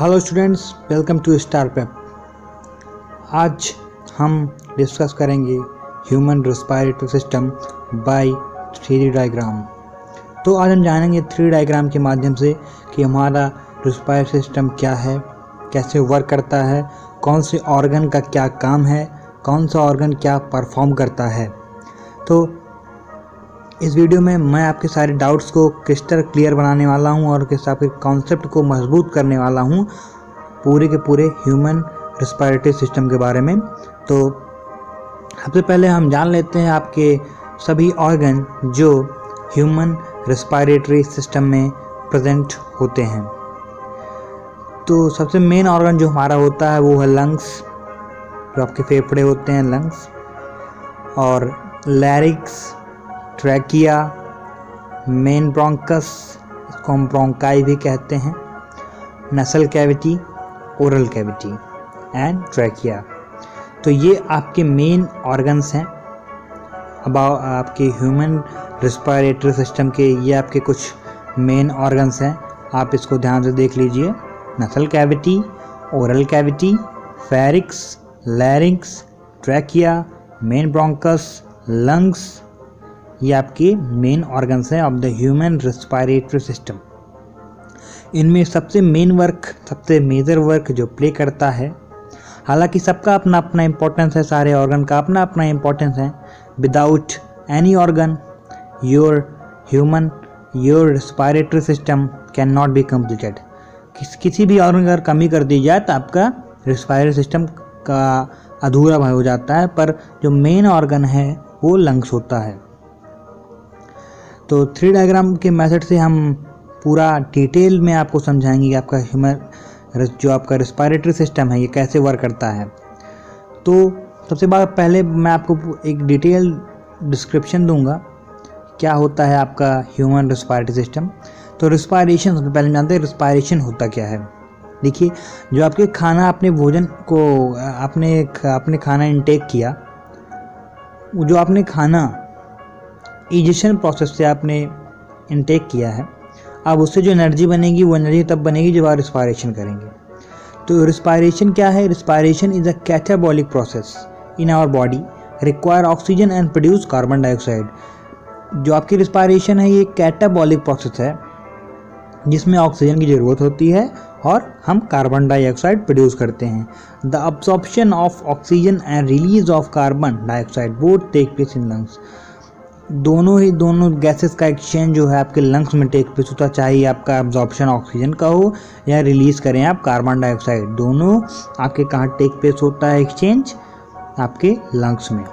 Hello students, welcome to star pep. आज हम discuss करेंगे human respiratory system by 3D diagram. तो आज हम जानेंगे 3D डायग्राम के माध्यम से कि हमारा रेस्पिरेटरी सिस्टम क्या है, कैसे वर्क करता है, कौन से ऑर्गन का क्या काम है, कौन सा ऑर्गन क्या परफॉर्म करता है। तो इस वीडियो में मैं आपके सारे डाउट्स को क्रिस्टल क्लियर बनाने वाला हूं और आपके कॉन्सेप्ट को मजबूत करने वाला हूं पूरे के पूरे ह्यूमन रेस्पिरेटरी सिस्टम के बारे में। तो सबसे पहले हम जान लेते हैं आपके सभी ऑर्गन जो ह्यूमन रेस्पिरेटरी सिस्टम में प्रेजेंट होते हैं। तो सबसे मेन ऑर्गन जो हमारा होता है वो है लंग्स, जो आपके फेफड़े होते हैं लंग्स, और लैरिक्स, ट्रैकिया, मेन ब्रोंकस, इसको हम ब्रोंकाई भी कहते हैं, नसल cavity, oral cavity and trachea. तो ये आपके मेन ऑर्गन्स हैं आपके ह्यूमन रेस्पिरेटरी सिस्टम के। ये आपके कुछ मेन ऑर्गन्स हैं, आप इसको ध्यान से देख लीजिए। Nasal cavity, oral cavity, pharynx, larynx, trachea, main bronchus, lungs, ये आपके मेन ऑर्गन्स हैं of the human respiratory system. इनमें सबसे मेन वर्क, सबसे मेजर वर्क जो प्ले करता है, हालांकि सबका अपना अपना इम्पोर्टेंस है, सारे ऑर्गन का अपना अपना इम्पोर्टेंस है। Without any organ your respiratory system can not be completed. किसी भी ऑर्गन अगर कमी कर दी जाए तो आपका रेस्पिरेटरी सिस्टम का अधूरा हो जाता है, पर जो मेन ऑर्गन है वो लंग्स होता है। तो 3 डायग्राम के मेथड से हम पूरा डिटेल में आपको समझाएंगे कि आपका ह्यूमन जो आपका रेस्पिरेटरी सिस्टम है ये कैसे वर्क करता है। तो सबसे पहले मैं आपको एक डिटेल डिस्क्रिप्शन दूंगा क्या होता है आपका ह्यूमन रेस्पिरेटरी सिस्टम। तो रिस्पायरेशन, सबसे पहले जानते हैं रिस्पायरेशन होता क्या है। देखिए, जो आपके खाना, अपने भोजन को आपने खाना इंटेक किया, जो आपने खाना इजेशन प्रोसेस से आपने इनटेक किया है, अब उससे जो एनर्जी बनेगी वो एनर्जी तब बनेगी जब आप रिस्पायरेशन करेंगे। तो रिस्पायरेशन क्या है? Respiration is a catabolic process in our body, require oxygen and produce carbon dioxide. जो आपकी रिस्पायरेशन है ये कैटाबॉलिक प्रोसेस है जिसमें ऑक्सीजन की ज़रूरत होती है और हम कार्बन डाइऑक्साइड प्रोड्यूस करते हैं। The absorption of oxygen and release of carbon dioxide both take place in lungs. दोनों गैसेस का एक्सचेंज जो है आपके लंग्स में टेक प्लेस होता है, चाहे आपका एब्जॉर्प्शन ऑक्सीजन का हो या रिलीज करें आप कार्बन डाइऑक्साइड, दोनों आपके कहाँ टेक प्लेस होता है एक्सचेंज? आपके लंग्स में।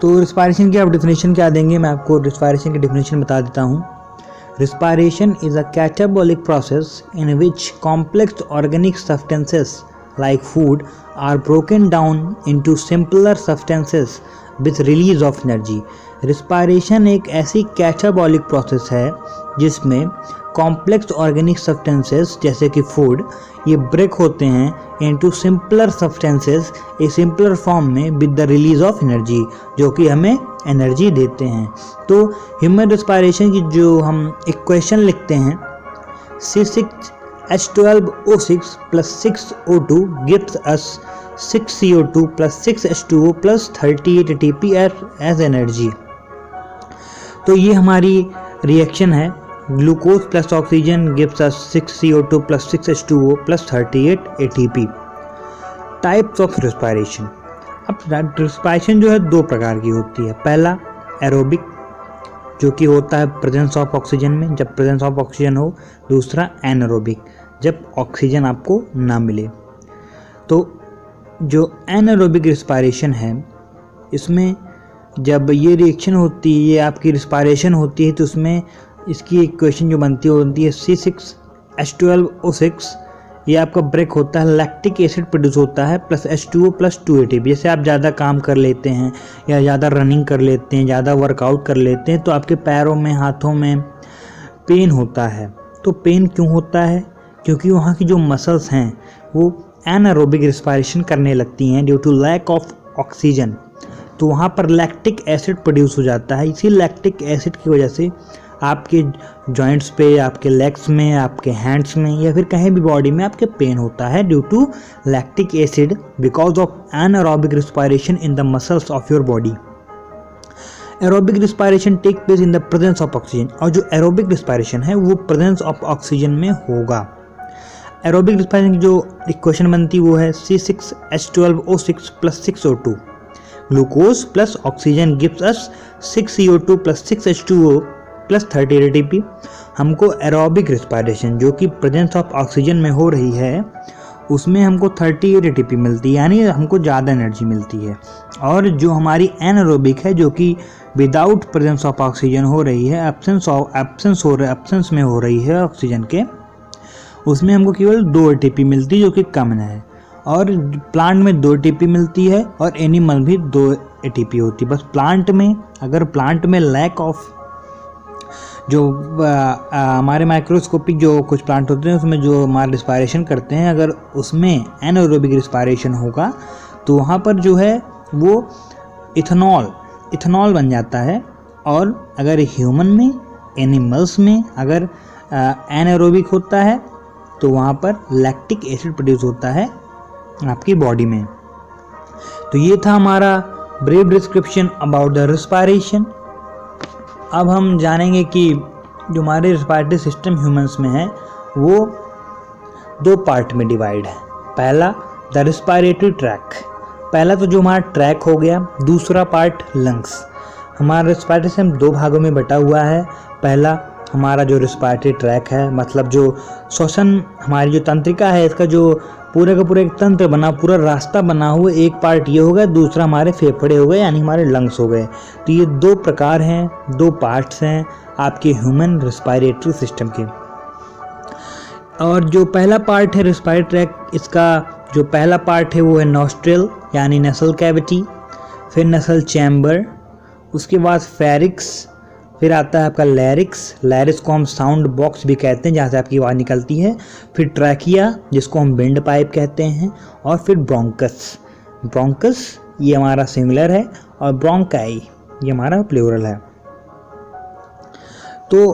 तो रिस्पायरेशन की आप डेफिनेशन क्या देंगे? मैं आपको रिस्पायरेशन की डेफिनेशन बता देता हूँ। Respiration is a catabolic process in which complex organic substances like food are broken down into simpler substances with release of energy. Respiration एक ऐसी catabolic process है जिसमें complex organic substances जैसे कि food ये ब्रेक होते हैं into simpler substances, a simpler form में with the release of energy, जो कि हमें एनर्जी देते हैं। तो ह्यूमन रेस्पिरेशन की जो हम इक्वेशन लिखते हैं, C6H12O6 plus 6O2 gives us 6CO2 plus 6H2O plus 38 ATP as energy. तो ये हमारी रिएक्शन है, glucose plus oxygen gives us 6CO2 plus 6H2O plus 38 ATP। Types of respiration. अब रेस्पिरेशन जो है दो प्रकार की होती है। पहला एरोबिक, जो कि होता है प्रेजेंस ऑफ ऑक्सीजन में, जब प्रेजेंस ऑफ ऑक्सीजन हो। दूसरा एनारोबिक, जब ऑक्सीजन आपको ना मिले। तो जो एनारोबिक रेस्पिरेशन है, इसमें जब ये रिएक्शन होती है, ये आपकी रेस्पिरेशन होती है, तो उसमें इसकी इक्वेशन जो बनती है C6H12O6, ये आपका ब्रेक होता है, लैक्टिक एसिड प्रोड्यूस होता है प्लस H2O प्लस 2 ATP। जैसे आप ज़्यादा काम कर लेते हैं या ज़्यादा रनिंग कर लेते हैं, ज़्यादा वर्कआउट कर लेते हैं, तो आपके पैरों में, हाथों में पेन होता है। तो पेन क्यों होता है? क्योंकि वहाँ की जो मसल्स हैं वो एनारोबिक रेस्पिरेशन करने लगती हैं due to lack of oxygen. तो वहाँ पर लैक्टिक एसिड प्रोड्यूस हो जाता है। इसी लैक्टिक एसिड की वजह से आपके जॉइंट्स पे, आपके लेग्स में, आपके हैंड्स में या फिर कहीं भी बॉडी में आपके पेन होता है due to lactic acid because of anaerobic respiration in the muscles of your body. Aerobic respiration take place in the presence of oxygen, और जो एरोबिक रिस्पायरेशन है वो प्रेजेंस ऑफ ऑक्सीजन में होगा। एरोबिक रिस्पायरेशन की जो इक्वेशन बनती वो है C6H12O6 + 6O2, glucose plus oxygen gives us 6CO2 + 6H2O + 30 ATP। हमको एरोबिक रिस्पायरेशन जो कि प्रेजेंस ऑफ ऑक्सीजन में हो रही है उसमें हमको 38 ATP मिलती है, यानी हमको ज़्यादा एनर्जी मिलती है। और जो हमारी एनारोबिक है जो कि विदाउट प्रेजेंस ऑफ ऑक्सीजन हो रही है, एब्सेंस में हो रही है ऑक्सीजन के, उसमें हमको केवल 2 ATP मिलती है जो कि कम है। और प्लांट में 2 ATP मिलती है और एनिमल भी 2 ATP होती है। बस प्लांट में, अगर प्लांट में लैक ऑफ जो हमारे माइक्रोस्कोपिक जो कुछ प्लांट होते हैं उसमें जो हमारे रिस्पायरेशन करते हैं, अगर उसमें एनारोबिक रिस्पायरेशन होगा तो वहाँ पर जो है वो इथेनॉल बन जाता है। और अगर ह्यूमन में, एनिमल्स में अगर एनारोबिक होता है तो वहाँ पर लैक्टिक एसिड प्रोड्यूस होता है आपकी बॉडी में। तो ये था हमारा brief description about the respiration. अब हम जानेंगे कि जो हमारे रिस्पायरेटरी सिस्टम ह्यूमंस में है वो 2 पार्ट में डिवाइड है। पहला द रिस्पायरेटरी ट्रैक, पहला तो जो हमारा ट्रैक हो गया, दूसरा पार्ट लंग्स। हमारा रिस्पायरेटरी सिस्टम 2 भागों में बटा हुआ है। पहला हमारा जो रिस्पायरेटरी ट्रैक है, मतलब जो श्वसन हमारी जो तंत्रिका है, इसका जो पूरे का पूरा एक तंत्र बना, पूरा रास्ता बना हुआ, एक पार्ट ये हो गया, दूसरा हमारे फेफड़े हो गए यानी हमारे लंग्स हो गए। तो ये 2 प्रकार हैं, 2 पार्ट्स हैं आपके ह्यूमन रिस्पायरेटरी सिस्टम के। और जो पहला पार्ट है रिस्पायरेटरी ट्रैक, इसका जो पहला पार्ट है वो है नॉस्ट्रिल यानी नसल कैविटी, फिर नसल चैम्बर, उसके बाद फेरिक्स, फिर आता है आपका लैरिक्स को हम साउंड बॉक्स भी कहते हैं जहाँ से आपकी आवाज़ निकलती है, फिर ट्रैकिया जिसको हम विंड पाइप कहते हैं, और फिर ब्रोंकस ये हमारा सिंगुलर है और ब्रोंकाई ये हमारा प्लूरल है। तो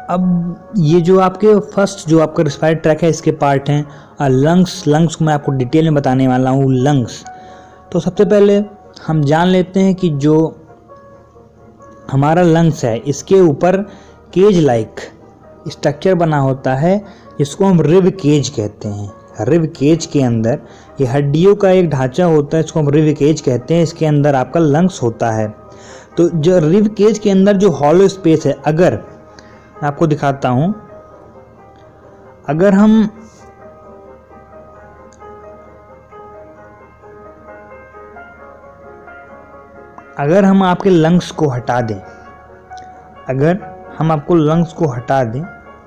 अब ये जो आपके फर्स्ट जो आपका रिस्पायरेटरी ट्रैक है इसके पार्ट हैं लंग्स को मैं आपको डिटेल में बताने वाला हूँ। लंग्स, तो सबसे पहले हम जान लेते हैं कि जो हमारा लंग्स है इसके ऊपर केज लाइक स्ट्रक्चर बना होता है जिसको हम रिब केज कहते हैं। रिब केज के अंदर ये हड्डियों का एक ढांचा होता है, इसको हम रिब केज कहते हैं। इसके अंदर आपका लंग्स होता है। तो जो रिब केज के अंदर जो हॉलो स्पेस है, अगर मैं आपको दिखाता हूं, अगर हम आपके लंग्स को हटा दें, अगर हम आपको लंग्स को हटा दें,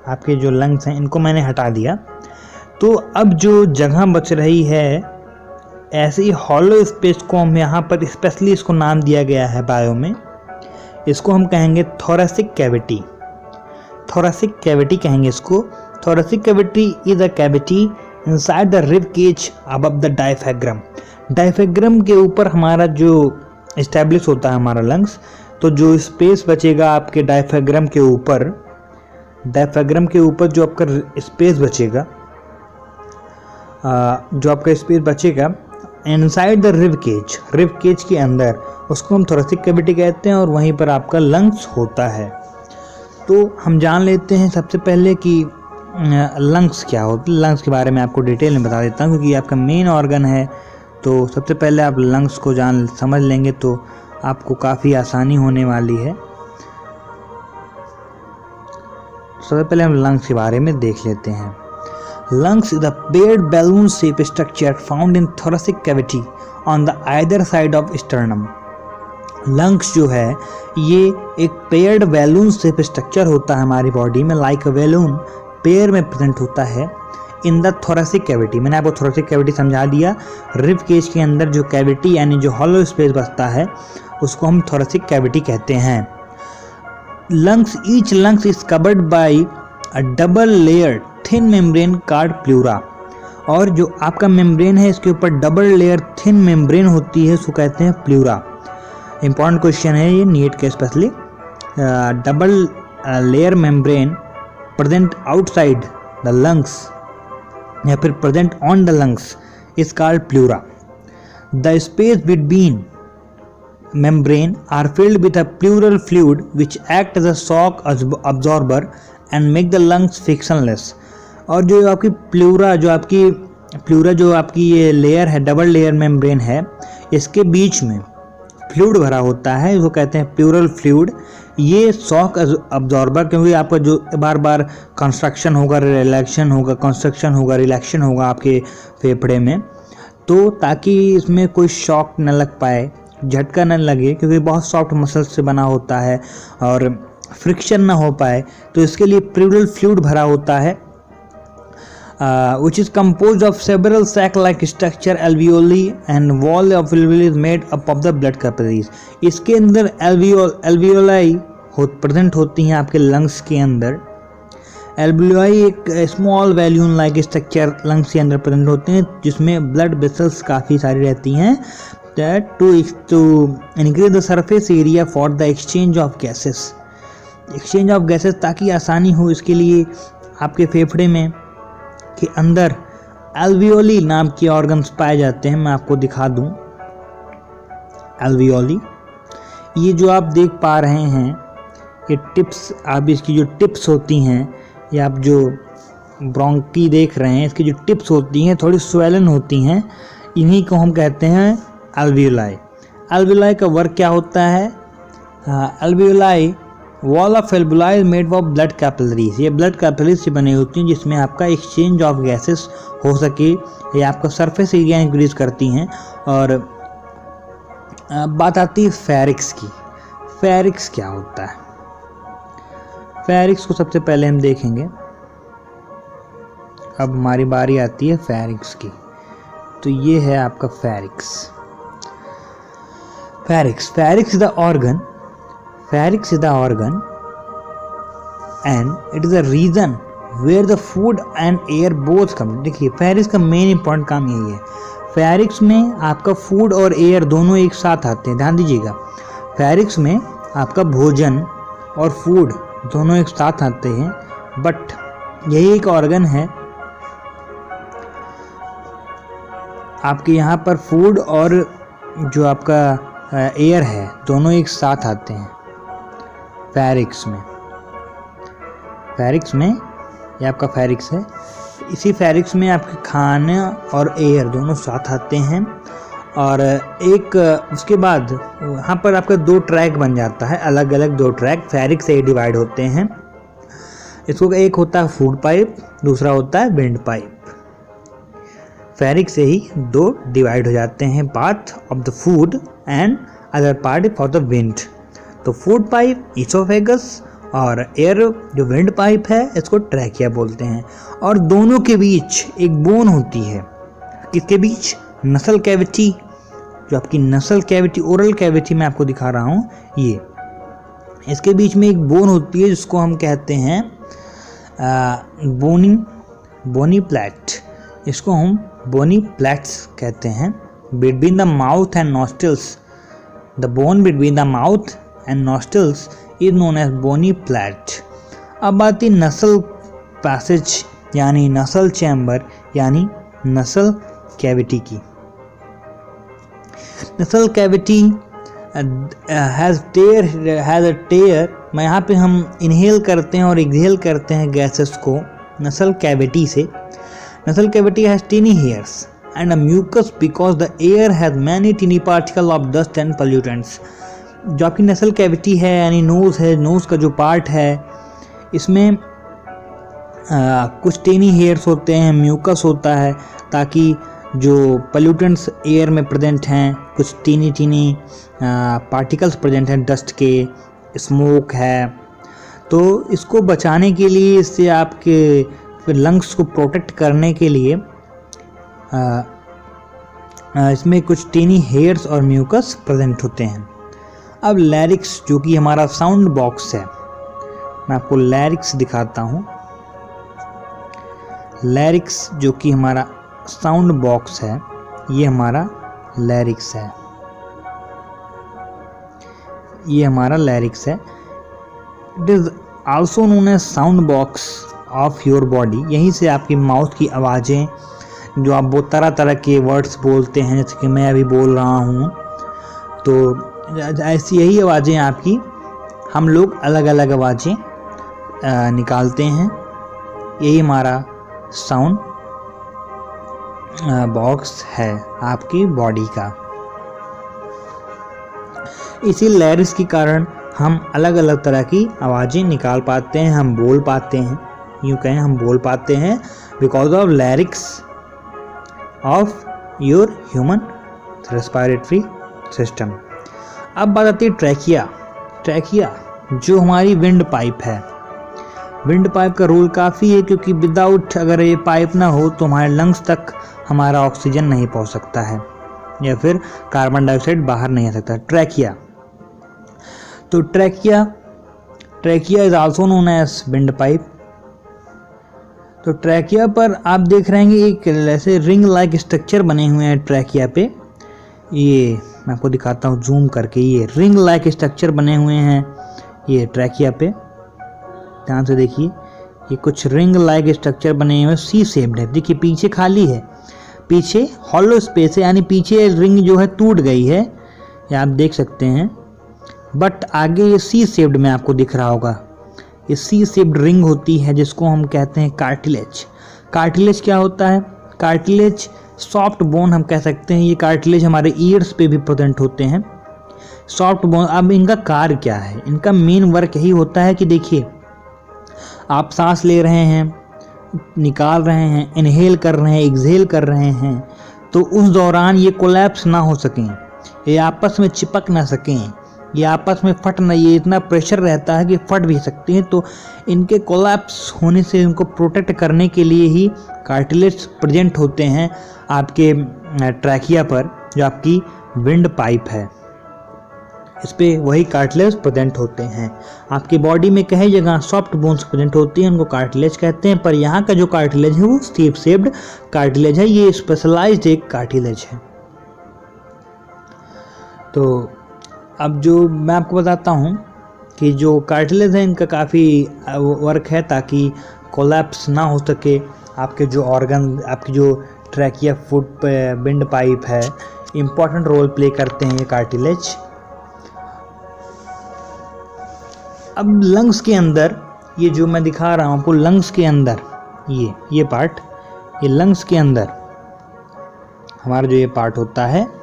आपके जो लंग्स हैं इनको मैंने हटा दिया, तो अब जो जगह बच रही है ऐसे ही हॉलो स्पेस को हम यहाँ पर स्पेशली इसको नाम दिया गया है बायो में, इसको हम कहेंगे थोरेसिक कैविटी। थोरेसिक कैविटी कहेंगे इसको। Thoracic cavity is a cavity inside the rib cage above the diaphragm. Diaphragm के ऊपर हमारा जो इस्टेब्लिश होता है हमारा लंग्स, तो जो स्पेस बचेगा आपके डायफ्राम के ऊपर जो आपका स्पेस बचेगा, इनसाइड द रिब केज के अंदर, उसको हम थोरेसिक कैविटी कहते हैं और वहीं पर आपका लंग्स होता है। तो हम जान लेते हैं सबसे पहले कि लंग्स क्या होते हैं। लंग्स के बारे में आपको डिटेल में बता देता हूँ क्योंकि आपका मेन ऑर्गन है। तो सबसे पहले आप लंग्स को समझ लेंगे तो आपको काफ़ी आसानी होने वाली है। सबसे पहले हम लंग्स के बारे में देख लेते हैं। Lungs is the paired balloon shape structure found in thoracic cavity on the either side of sternum. Lungs जो है ये एक पेयर्ड बैलून शेप स्ट्रक्चर होता है हमारी बॉडी में, लाइक अ बैलून पेयर में प्रेजेंट होता है इन द थोरेसिक कैविटी। मैंने आपको थोरेसिक कैविटी समझा दिया। रिब केज के अंदर जो कैविटी यानी जो हॉलो स्पेस बचता है उसको हम थोरेसिक कैविटी कहते हैं। Lungs, each lungs is covered by a double layer thin membrane called pleura. और जो आपका मेम्ब्रेन है इसके ऊपर डबल लेयर थिन मेम्ब्रेन होती है, उसको कहते हैं प्लूरा। इंपॉर्टेंट क्वेश्चन है ये नीट के specially. Double layer membrane present outside the lungs या फिर present on the lungs is called pleura. The space between membrane are filled with a pleural fluid which act as a shock absorber and make the lungs frictionless. और जो आपकी pleura जो आपकी ये layer है, double layer membrane है, इसके बीच में फ्लूइड भरा होता है, इसको कहते हैं प्लूरल फ्लूइड. ये शॉक अब्जॉर्बर, क्योंकि आपका जो बार बार कंस्ट्रक्शन होगा, रिलैक्शन होगा, कंस्ट्रक्शन होगा, रिलैक्शन होगा आपके फेफड़े में, तो ताकि इसमें कोई शॉक न लग पाए, झटका न लगे, क्योंकि बहुत सॉफ्ट मसल्स से बना होता है और फ्रिक्शन ना हो पाए, तो इसके लिए प्लूरल फ्लूइड भरा होता है, which is composed of several sac-like structure, alveoli and wall of alveoli is made up of the blood capillaries. इसके अंदर alveoli प्रेजेंट होती हैं आपके लंग्स के अंदर. एल्वियोलाई एक स्मॉल वैल्यून लाइक स्ट्रक्चर लंग्स के अंदर प्रेजेंट होते हैं, जिसमें ब्लड वेसल्स काफ़ी सारी रहती हैं, to increase the surface area for the exchange of gases. ताकि आसानी हो, इसके लिए आपके फेफड़े में के अंदर एल्वियोली नाम के ऑर्गन्स पाए जाते हैं. मैं आपको दिखा दूं. एल्वियोली, ये जो आप देख पा रहे हैं, ये टिप्स, आप इसकी जो टिप्स होती हैं, या आप जो ब्रोंकी देख रहे हैं, इसकी जो टिप्स होती हैं थोड़ी स्वेलन होती हैं, इन्हीं को हम कहते हैं एल्वियोलाई. एल्वियोलाई का वर्क क्या होता है? Alveoli, wall of alveoli made of blood capillaries. ये ब्लड कैपिलरीज से बनी होती हैं, जिसमें आपका एक्सचेंज ऑफ गैसेस हो सके, या आपका सरफेस एरिया इंक्रीज करती हैं. और बात आती है फेरिक्स की. फेरिक्स क्या होता है? फेरिक्स को सबसे पहले हम देखेंगे. अब हमारी बारी आती है फेरिक्स की. तो ये है आपका फेरिक्स. Pharynx is the organ. Pharynx is the organ, and it is a region where the food and air both come. देखिए, pharynx का मेन इंपॉर्टेंट काम यही है. pharynx में आपका फूड और एयर दोनों एक साथ आते हैं. ध्यान दीजिएगा, pharynx में आपका भोजन और फूड दोनों एक साथ आते हैं, बट यही एक ऑर्गन है आपके यहाँ पर फूड और जो आपका एयर है दोनों एक साथ आते हैं फेरिक्स में. फेरिक्स में ये आपका फेरिक्स है. इसी फेरिक्स में आपके खाना और एयर दोनों साथ आते हैं. और एक उसके बाद वहाँ पर आपका 2 ट्रैक बन जाता है, अलग अलग 2 ट्रैक फेरिक्स से डिवाइड होते हैं. इसको एक होता है फूड पाइप, दूसरा होता है विंड पाइप. फेरिक्स से ही 2 डिवाइड हो जाते हैं, path of the food and other part for the wind. तो फूड पाइप ईसोफेगस और एयर जो विंड पाइप है इसको ट्रैकिया बोलते हैं. और दोनों के बीच एक बोन होती है. इसके बीच नसल कैविटी, जो आपकी नसल कैविटी, ओरल कैविटी मैं आपको दिखा रहा हूँ, ये इसके बीच में एक बोन होती है जिसको हम कहते हैं बोनी प्लेट. इसको हम बोनी प्लेट्स कहते हैं. Between the mouth and nostrils, the bone between the mouth and nostrils is known as bony plate. अब आती नसल पैसेज यानी नसल चैम्बर यानी नसल कैविटी की. नसल कैविटी हैज़ अ टेयर. मैं यहाँ पे हम इनहेल करते हैं और एक्सहेल करते हैं गैसेस को नसल कैविटी से. Nasal cavity has tiny hairs and a mucus because the air has many tiny particles of dust and pollutants. जो आपकी नसल कैविटी है यानी नोज़ है, नोज़ का जो पार्ट है, इसमें कुछ टेनी हेयर्स होते हैं, म्यूकस होता है, ताकि जो पोल्यूटेंट्स एयर में प्रेजेंट हैं, कुछ टीनी पार्टिकल्स प्रेजेंट हैं डस्ट के, स्मोक है, तो इसको बचाने के लिए, इससे आपके फिर लंग्स को प्रोटेक्ट करने के लिए इसमें कुछ टीनी हेयर्स और म्यूकस प्रेजेंट होते हैं. अब लैरिक्स जो कि हमारा साउंड बॉक्स है, मैं आपको लैरिक्स दिखाता हूँ. लैरिक्स जो कि हमारा साउंड बॉक्स है, ये हमारा लैरिक्स है. ये हमारा लैरिक्स है. It is also known as sound box of your body. यहीं से आपकी माउथ की आवाज़ें, जो आप वो तरह तरह के वर्ड्स बोलते हैं, जैसे कि मैं अभी बोल रहा हूँ, तो ऐसी यही आवाज़ें आपकी, हम लोग अलग अलग आवाज़ें निकालते हैं। यही हमारा साउंड बॉक्स है आपकी बॉडी का। इसी लैरिक्स के कारण हम अलग अलग तरह की आवाज़ें निकाल पाते हैं, हम बोल पाते हैं, यूँ कहें हम बोल पाते हैं because of larynx of your human respiratory system. अब बात आती है ट्रैकिया। ट्रैकिया जो हमारी विंड पाइप है। विंड पाइप का रोल काफ़ी है, क्योंकि विदाउट अगर ये पाइप ना हो तो हमारे लंग्स तक हमारा ऑक्सीजन नहीं पहुंच सकता है, या फिर कार्बन डाइऑक्साइड बाहर नहीं आ सकता। ट्रैकिया, तो trachea is also known as windpipe. तो ट्रैकिया पर आप देख रहे हैं एक ऐसे रिंग लाइक स्ट्रक्चर बने हुए हैं ट्रैकिया पे। ये मैं आपको दिखाता हूँ जूम करके, ये रिंग लाइक स्ट्रक्चर बने हुए हैं ये ट्रैकिया पे, ध्यान से देखिए। ये कुछ रिंग लाइक स्ट्रक्चर बने हुए सी शेप्ड है। देखिए पीछे खाली है, पीछे हॉलो स्पेस है, यानी पीछे रिंग जो है टूट गई है, ये आप देख सकते हैं। बट आगे ये सी शेप्ड में आपको दिख रहा होगा, ये सी शेप्ड रिंग होती है, जिसको हम कहते हैं कार्टिलेज। कार्टिलेज क्या होता है? कार्टिलेज सॉफ्ट बोन हम कह सकते हैं। ये कार्टिलेज हमारे ईयर्स पे भी प्रेजेंट होते हैं, सॉफ्ट बोन। अब इनका कार्य क्या है? इनका मेन वर्क यही होता है कि देखिए, आप सांस ले रहे हैं, निकाल रहे हैं, इनहेल कर रहे हैं, एक्सहेल कर रहे हैं, तो उस दौरान ये कोलैप्स ना हो सकें, ये आपस में चिपक ना सकें, ये आपस में फट ना, ये इतना प्रेशर रहता है कि फट भी सकते हैं। तो इनके कोलैप्स होने से इनको प्रोटेक्ट करने के लिए ही कार्टिलेज प्रेजेंट होते हैं आपके ट्रैकिया पर, जो आपकी विंड पाइप है, इस पे वही कार्टिलेज प्रेजेंट होते हैं। आपकी बॉडी में कई जगह सॉफ्ट बोन्स प्रेजेंट होती हैं, उनको कार्टिलेज कहते हैं, पर यहाँ का जो कार्टिलेज है वो स्टीप शेप्ड कार्टिलेज है, ये स्पेशलाइज्ड एक कार्टिलेज है। तो अब जो मैं आपको बताता हूँ कि जो कार्टिलेज है इनका काफ़ी वर्क है, ताकि कोलैप्स ना हो सके आपके जो ऑर्गन, आपकी जो ट्रैकिया फुट विंड पाइप है, इम्पॉर्टेंट रोल प्ले करते हैं ये कार्टिलेज। अब लंग्स के अंदर, ये जो मैं दिखा रहा हूँ आपको, लंग्स के अंदर ये पार्ट, ये लंग्स के अंदर हमारा जो ये पार्ट होता है,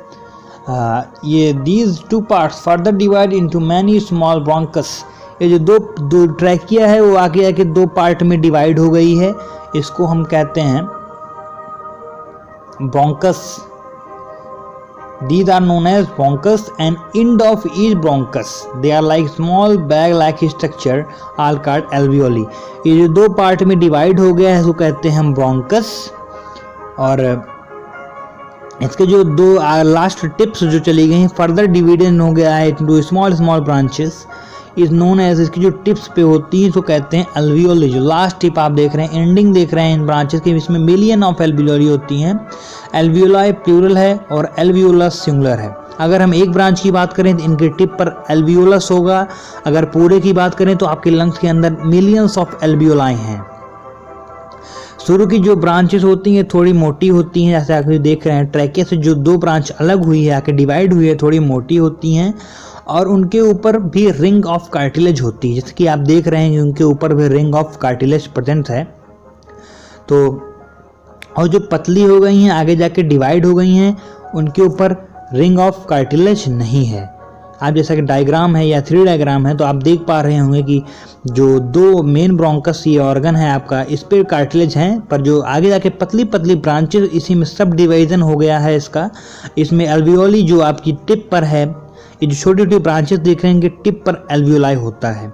ये these two parts further divide into many small bronchus. ये जो दो ट्रैकिया है वो आगे आके दो पार्ट में डिवाइड हो गई है, इसको हम कहते हैं bronchus. These are known as bronchus and end of each bronchus. They are like small bag-like structure, all called alveoli. ये जो दो पार्ट में डिवाइड हो गया है इसको कहते हैं हम ब्रोंकस, और इसके जो दो लास्ट टिप्स जो चली गई हैं, फर्दर डिवीजन हो गया है into small small branches, is known as, इसकी जो टिप्स पे होती हैं इसको कहते हैं एल्वियोली। जो लास्ट टिप आप देख रहे हैं, एंडिंग देख रहे हैं इन ब्रांचेस के, इसमें मिलियन ऑफ एल्वियोली होती हैं। एल्वियोलाई प्लूरल है और एल्वियोलस सिंगुलर है। अगर हम एक ब्रांच की बात करें तो इनके टिप पर एल्वियोलस होगा, अगर पूरे की बात करें तो आपके लंग्स के अंदर मिलियंस ऑफ एल्वियोलाई हैं। शुरू की जो ब्रांचेस होती हैं थोड़ी मोटी होती हैं, जैसे आप देख रहे हैं ट्रैकिया से जो दो ब्रांच अलग हुई है, आके डिवाइड हुई है, थोड़ी मोटी होती हैं, और उनके ऊपर भी रिंग ऑफ कार्टिलेज होती है, जैसे कि आप देख रहे हैं कि उनके ऊपर भी रिंग ऑफ कार्टिलेज प्रेजेंट है। तो और जो पतली हो गई हैं, आगे जाके डिवाइड हो गई हैं, उनके ऊपर रिंग ऑफ कार्टिलेज नहीं है। आप जैसा कि डायग्राम है या 3 डायग्राम है, तो आप देख पा रहे होंगे कि जो दो मेन ब्रोंकस ये ऑर्गन है आपका, इस पे कार्टिलेज हैं, पर जो आगे जाके पतली पतली ब्रांचेस, इसी में सब डिवीजन हो गया है इसका। इसमें एल्वियोली जो आपकी टिप पर है, ये जो छोटी छोटी ब्रांचेस देख रहे हैं कि टिप पर एल्वियोलाई होता है,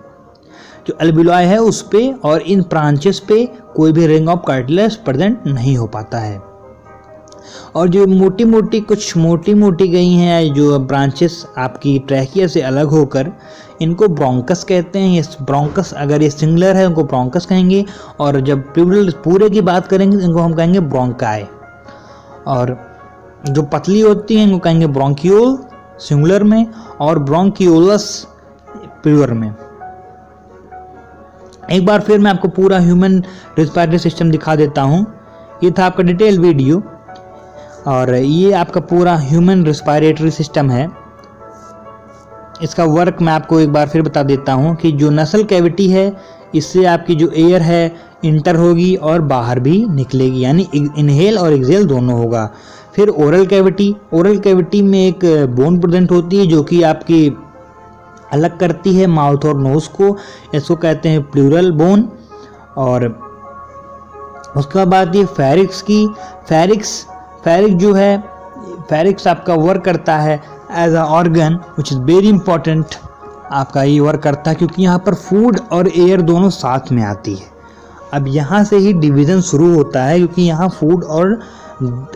जो एल्वियोलाई है उस पे, और इन ब्रांचेस पे कोई भी रिंग ऑफ कार्टिलेज प्रेजेंट नहीं हो पाता है। और जो मोटी मोटी गई हैं जो ब्रांचेस आपकी ट्रैकिया से अलग होकर, इनको ब्रोंकस कहते हैं। ये ब्रोंकस, अगर ये सिंगुलर है उनको ब्रोंकस कहेंगे, और जब प्लूरल पूरे की बात करेंगे इनको हम कहेंगे ब्रोंकाई, और जो पतली होती हैं इनको कहेंगे ब्रोंकियोल सिंगुलर में, और ब्रोंकियोलस प्लूरल में। एक बार फिर मैं आपको पूरा ह्यूमन रेस्पिरेटरी सिस्टम दिखा देता हूँ। ये था आपका डिटेल वीडियो और ये आपका पूरा ह्यूमन रेस्पिरेटरी सिस्टम है। इसका वर्क मैं आपको एक बार फिर बता देता हूँ कि जो नसल कैविटी है, इससे आपकी जो एयर है इंटर होगी और बाहर भी निकलेगी, यानी इनहेल और एक्सहेल दोनों होगा। फिर ओरल कैविटी में एक बोन प्रेजेंट होती है जो कि आपकी अलग करती है माउथ और नोज को, इसको कहते हैं प्लूरल बोन। और उसके बाद आती है फेरिक्स की। फेरिक्स आपका वर्क करता है as a organ which is very important. आपका ये वर्क करता है क्योंकि यहाँ पर फूड और एयर दोनों साथ में आती है। अब यहाँ से ही डिवीज़न शुरू होता है क्योंकि यहाँ फूड और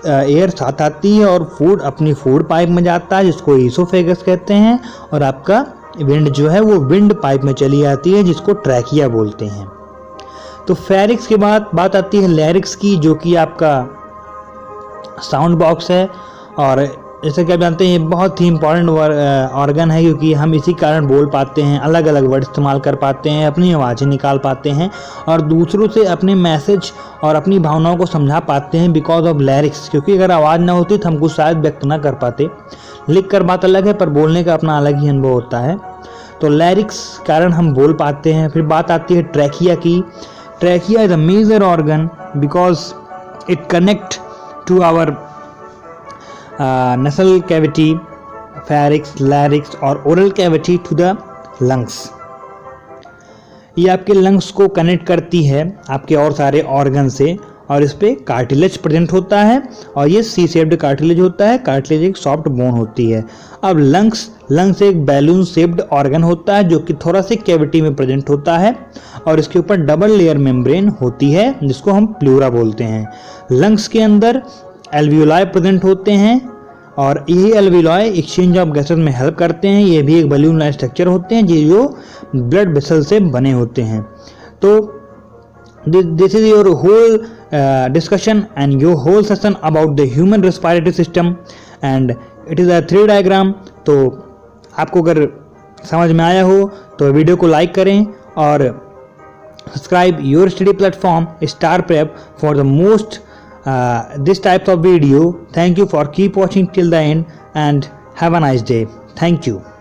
एयर साथ आती है और फूड अपनी फूड पाइप में जाता है जिसको ईसोफेगस कहते हैं, और आपका विंड जो है वो विंड पाइप में चली जाती है जिसको ट्रैकिया बोलते हैं। तो फेरिक्स के बाद बात आती है लैरिक्स की, जो कि आपका साउंड बॉक्स है। और जैसे कि आप जानते हैं ये बहुत ही इंपॉर्टेंट ऑर्गन है क्योंकि हम इसी कारण बोल पाते हैं, अलग अलग वर्ड इस्तेमाल कर पाते हैं, अपनी आवाज़ें निकाल पाते हैं और दूसरों से अपने मैसेज और अपनी भावनाओं को समझा पाते हैं बिकॉज ऑफ लैरिक्स। क्योंकि अगर आवाज़ ना होती तो हम कुछ शायद व्यक्त ना कर पाते। लिख कर बात अलग है पर बोलने का अपना अलग ही अनुभव होता है। तो लैरिक्स कारण हम बोल पाते हैं। फिर बात आती है ट्रैकिया की। Trachea is a major organ because it connect to our nasal cavity, pharynx, larynx और oral cavity to the lungs। ये आपके लंग्स को कनेक्ट करती है आपके और सारे ऑर्गन से, और इस पे कार्टिलेज प्रेजेंट होता है और ये सी शेप्ड कार्टिलेज होता है। कार्टिलेज एक सॉफ्ट बोन होती है। अब लंग्स एक बैलून शेप्ड ऑर्गन होता है जो कि थोरेसिक कैविटी में प्रेजेंट होता है और इसके ऊपर डबल लेयर मेम्ब्रेन होती है जिसको हम प्लूरा बोलते हैं। लंग्स के अंदर एल्वियोलाई प्रेजेंट होते हैं और यही एल्वियोलाई एक्सचेंज ऑफ गैसेस में हेल्प करते हैं। ये भी एक बलून लाइक स्ट्रक्चर होते हैं जो ब्लड वेसल से बने होते हैं। तो this is your whole discussion and your whole session about the human respiratory system and it is a 3 diagram. तो आपको अगर समझ में आया हो तो वीडियो को लाइक करें और subscribe your study platform star prep for the most this types of video. Thank you for keep watching till the end and have a nice day. Thank you.